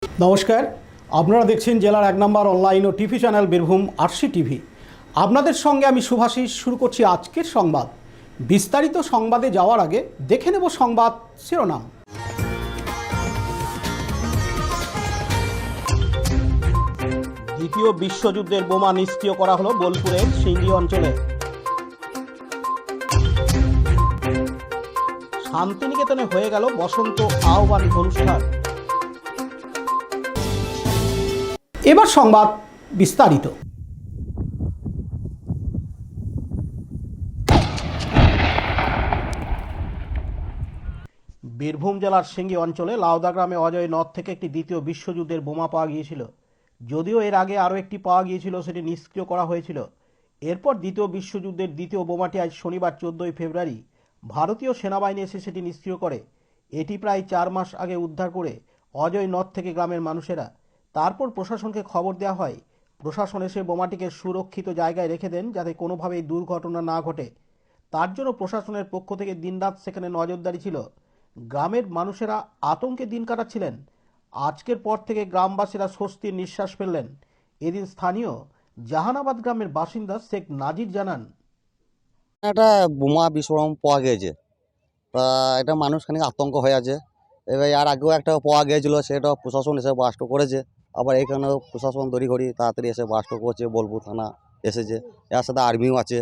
নমস্কার, আপনারা দেখছেন জেলার 1 নম্বর অনলাইন ও TV channel Birbhum RC TV. আপনাদের সঙ্গে আমি শুভাশিস। শুরু করছি আজকের সংবাদ। বিস্তারিত সংবাদে যাওয়ার আগে দেখে নেব সংবাদ শিরোনাম। দ্বিতীয় বিশ্বযুদ্ধের বোমা নিষ্ক্রিয় করা হলো বোলপুরের সিঙ্গি অঞ্চলে। শান্তিনিকেতনে হয়ে গেল বসন্ত আহ্বান অনুষ্ঠান। এবার সংবাদ বিস্তারিত। বীরভূম জেলার সিঙ্গি অঞ্চলে লাউদা গ্রামে অজয় নদ থেকে একটি দ্বিতীয় বিশ্বযুদ্ধের বোমা পাওয়া গিয়েছিল। যদিও এর আগে আরও একটি পাওয়া গিয়েছিল, সেটি নিষ্ক্রিয় করা হয়েছিল। এরপর দ্বিতীয় বিশ্বযুদ্ধের দ্বিতীয় বোমাটি আজ শনিবার 14 ফেব্রুয়ারি ভারতীয় সেনাবাহিনী এসে সেটি নিষ্ক্রিয় করে। এটি প্রায় 4 মাস আগে উদ্ধার করে অজয় নদ থেকে গ্রামের মানুষেরা। তারপর প্রশাসনকে খবর দেওয়া হয়। প্রশাসন এসে বোমাটিকে সুরক্ষিত জায়গায় রেখে দেন যাতে কোনোভাবেই দুর্ঘটনা না ঘটে। তার জন্য প্রশাসনের পক্ষ থেকে দিনরাত সেখানে নজরদারি ছিল। গ্রামের মানুষেরা আতঙ্কে দিন কাটাচ্ছিলেন। আজকের পর থেকে গ্রামবাসীরা স্বস্তির নিঃশ্বাস ফেললেন। এদিন স্থানীয় জাহানাবাদ গ্রামের বাসিন্দা শেখ নাজির জানান, একটা বোমা বিস্ফোরণ পাওয়া গিয়েছে। তা এটা মানুষ খানিক আতঙ্ক হয়ে আছে। এবার আর আগেও একটা পাওয়া গিয়েছিল, সেটা প্রশাসন এসে বাস্ট করেছে। আবার এখানেও প্রশাসন তড়িঘড়ি তাড়াতাড়ি এসে বাস্ট করছে। বোলপুর থানা এসেছে, এর সাথে আর্মিও আছে।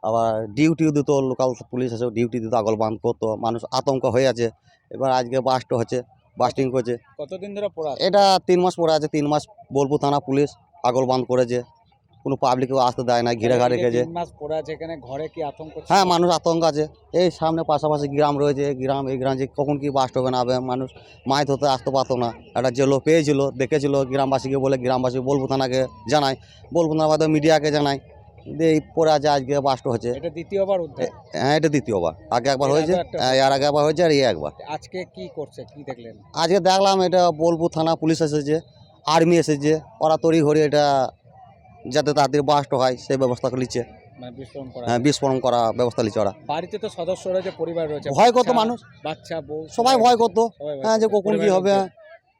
আবার ডিউটিও দিত, লোকাল পুলিশ এসেও ডিউটি দিত, আগল বান্ধ করতো। মানুষ আতঙ্ক হয়ে আছে। এবার আজকে বাস্ট হচ্ছে, বাস্টিং করছে। কতদিন ধরে পড়া আছে? এটা 3 মাস পরে আছে। 3 মাস বোলপুর থানা পুলিশ আগল বান্ধ করেছে, কোনো পাবলিকও আসতে দেয় না, ঘিরে ঘা রেখেছে। 3 মাস পড়ে আছে, এখানে ঘরে কি আতঙ্ক ছিল? হ্যাঁ, মানুষ আতঙ্ক আছে। এই সামনে পাশাপাশি গ্রাম রয়েছে, এই গ্রাম যে কখন কি বাস্ট হবে না হবে, মানুষ মাছ ধরতে আসতে পারতো না। একটা জেলো পেয়েছিল, দেখেছিল, গ্রামবাসীকে বলে গ্রামবাসী বোলপুর থানাকে জানায়, বোলপুর থানা বাদে মিডিয়াকে জানায়। এই পরে আছে আজকে বাস্ট হচ্ছে। এটা দ্বিতীয়বার উদ্ধার? হ্যাঁ, এটা দ্বিতীয়বার। আগে একবার হয়েছে, এর আগে একবার হয়েছে, আর এই একবার। আজকে কি করছে, কি দেখলেন? আজকে দেখলাম এটা বোলপুর থানা পুলিশ এসেছে, আর্মি এসেছে। ওরা তড়িঘড়ি এটা যাতে তাড়াতাড়ি বাস্ট হয় সেই ব্যবস্থা নিচ্ছে। মানে বিস্ফোরণ করা? হ্যাঁ, বিস্ফোরণ করা ব্যবস্থা নিচ্ছে ওরা। বাড়িতে তো সদস্য রয়েছে, পরিবার রয়েছে, ভয় করতো মানুষ, বাচ্চা বউ সবাই ভয় করতো। সবাই ভয় হ্যাঁ, যে করতো। কখন কি হবে,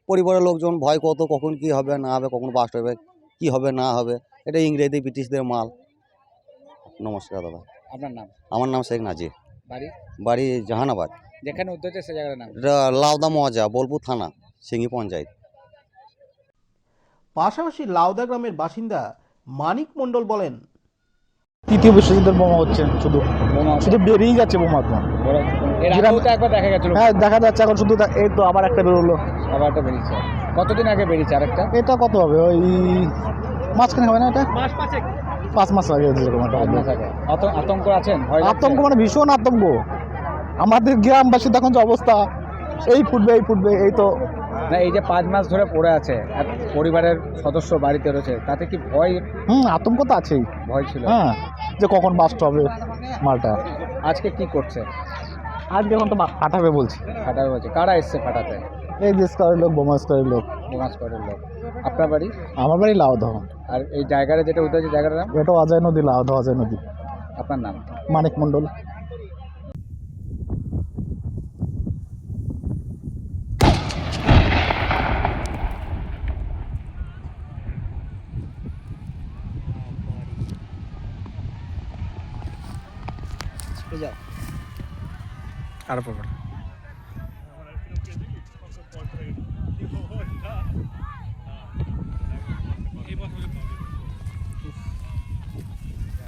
পরিবারের লোকজন ভয় করতো কখন কি হবে না হবে, কখন বাস্ট হবে, কি হবে না হবে। এটা ইংরেজি ব্রিটিশদের মাল। নমস্কার দাদা, আপনার নাম? আমার নাম শেখ নাজির, বাড়ি? বাড়ি জাহানাবাদ। যেখানে উদ্ধার হচ্ছে সে জায়গার নাম? এটা লাউদা মৌজা, বোলপুর থানা, সিঙ্গি পঞ্চায়েত। পাশাপাশি লাউদা গ্রামের বাসিন্দা মানিক মণ্ডল বলেন, তৃতীয় বিশ্বযুদ্ধের বোমা হচ্ছে, বোমা শুধু বেরিয়েই যাচ্ছে বোমা তো। এর আগেও তো একবার দেখা গেছিল। হ্যাঁ, দেখা যাচ্ছে এখন শুধু এই তো আবার একটা বেরোলো। আবার একটা বেরিয়েছে। কতদিন আগে বেরিয়েছে আরেকটা? এটা কত হবে, ওই মাঝখানে হবে না, এটা 5 মাস আগে যেরকম একটা হবে। আতঙ্ক আছেন? ভয় লাগছে? আতঙ্ক মানে ভীষণ আতঙ্ক। আমাদের গ্রামবাসীর এখন যে অবস্থা, এই ফুটবে এই তো। না, এই যে 5 মাস ধরে পড়ে আছে, পরিবারের সদস্য বাড়িতে রয়েছে, তাতে কি ভয়? আতঙ্ক তো আছেই। ভয় ছিল? হ্যাঁ, যে কখন বাস্ট হবে মালটা। আজকে কি করছে? আর যখন তো ফাটাবে বলছি। ফাটাবে বলছে? কারা এসছে ফাটাতে? এই যে স্কোয়ারের লোক, বোমা স্কোয়ারের লোক। বোমা স্কোয়াডের লোক। আপনার বাড়ি? আমার বাড়ি লাউদহ। আর এই জায়গাটা যেটা উঠে আছে, জায়গাটার নাম? এটা অজয় নদী, লাউদহ অজয় নদী। আপনার নাম? মানিক মণ্ডল।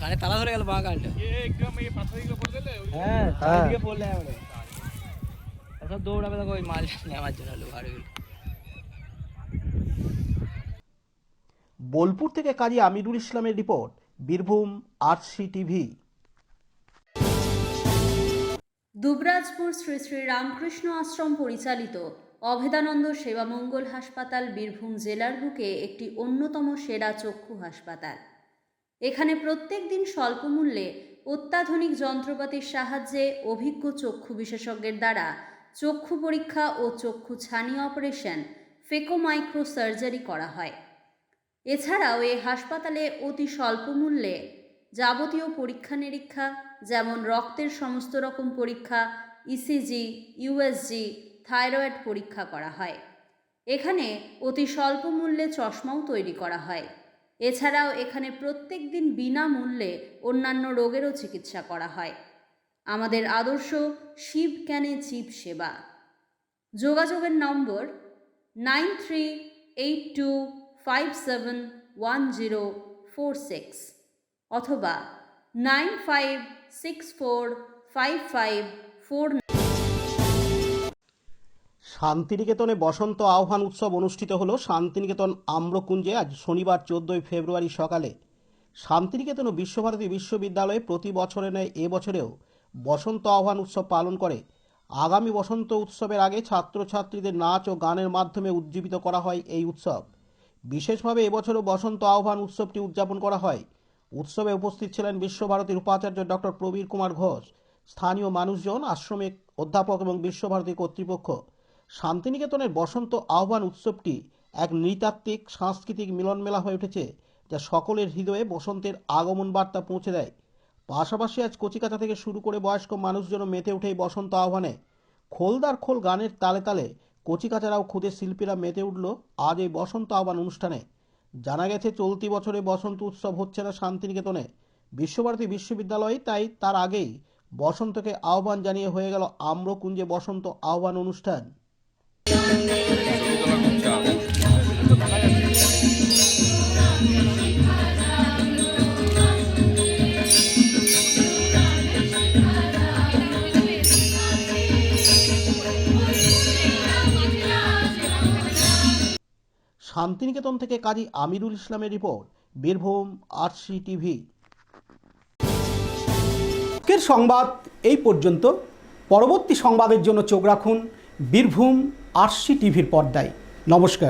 কানে তালা ধরে গেল বাঁ কানটা। হ্যাঁ, চারিদিকে পড়লে আমরা সব দৌড়াবে, দেখো ওই মাল নেওয়ার জন্য লোক আর বোলপুর থেকে কাজী আমিরুল ইসলামের report, Birbhum RC TV. Dubrajpur Shri Shri Ramakrishna Ashram পরিচালিত অভেদানন্দ সেবামঙ্গল হাসপাতাল বীরভূম জেলার বুকে একটি অন্যতম সেরা চক্ষু হাসপাতাল। এখানে প্রত্যেক দিন স্বল্প মূল্যে অত্যাধুনিক যন্ত্রপাতির সাহায্যে অভিজ্ঞ চক্ষু বিশেষজ্ঞের দ্বারা চক্ষু পরীক্ষা ও চক্ষু ছানি অপারেশন, ফেকো মাইক্রো সার্জারি করা হয়। এছাড়াও এই হাসপাতালে অতি স্বল্প মূল্যে যাবতীয় পরীক্ষা নিরীক্ষা, যেমন রক্তের সমস্ত রকম পরীক্ষা, ইসিজি, ইউএসজি, থাইরয়েড পরীক্ষা করা হয়। এখানে অতি স্বল্প মূল্যে চশমাও তৈরি করা হয়। এছাড়াও এখানে প্রত্যেক দিন বিনামূল্যে অন্যান্য রোগেরও চিকিৎসা করা হয়। আমাদের আদর্শ শিব ক্যানে চিপ সেবা। যোগাযোগের নম্বর 9382571046 অথবা 95645549। শান্তিনিকেতনে বসন্ত আহ্বান উৎসব অনুষ্ঠিত হলো শান্তিনিকেতন আম্রকুঞ্জে আজ শনিবার 14 ফেব্রুয়ারি সকালে। শান্তিনিকেতন ও বিশ্বভারতী বিশ্ববিদ্যালয়ে প্রতি বছরের ন্যায় এবছরেও বসন্ত আহ্বান উৎসব পালন করে। আগামী বসন্ত উৎসবের আগে ছাত্রছাত্রীদের নাচ ও গানের মাধ্যমে উজ্জীবিত করা হয় এই উৎসব। বিশেষভাবে এবছরও বসন্ত আহ্বান উৎসবটি উদযাপন করা হয়। উৎসবে উপস্থিত ছিলেন বিশ্বভারতীর উপাচার্য ডক্টর প্রবীর কুমার ঘোষ, স্থানীয় মানুষজন, আশ্রমিক অধ্যাপক এবং বিশ্বভারতী কর্তৃপক্ষ। শান্তিনিকেতনের বসন্ত আহ্বান উৎসবটি এক নৃতাত্ত্বিক সাংস্কৃতিক মিলনমেলা হয়ে উঠেছে, যা সকলের হৃদয়ে বসন্তের আগমন বার্তা পৌঁছে দেয়। পাশাপাশি আজ কচিকাঁচা থেকে শুরু করে বয়স্ক মানুষজনও মেতে ওঠে এই বসন্ত আহ্বানে। খোলদার খোল গানের তালে তালে কচিকাঁচারাও খুদে শিল্পীরা মেতে উঠল আজ এই বসন্ত আহ্বান অনুষ্ঠানে। জানা গেছে চলতি বছরে বসন্ত উৎসব হচ্ছে না শান্তিনিকেতনে, বিশ্বভারতী বিশ্ববিদ্যালয়ে, তাই তার আগেই বসন্তকে আহ্বান জানিয়ে হয়ে গেল আম্রকুঞ্জে বসন্ত আহ্বান অনুষ্ঠান। শান্তিনিকেতন থেকে কাজী আমিরুল ইসলামের রিপোর্ট, বীরভূম আরসি টিভি। আজকের সংবাদ এই পর্যন্ত। পরবর্তী সংবাদের জন্য চোখ রাখুন বীরভূম আরসি টিভির পর্দায়। নমস্কার।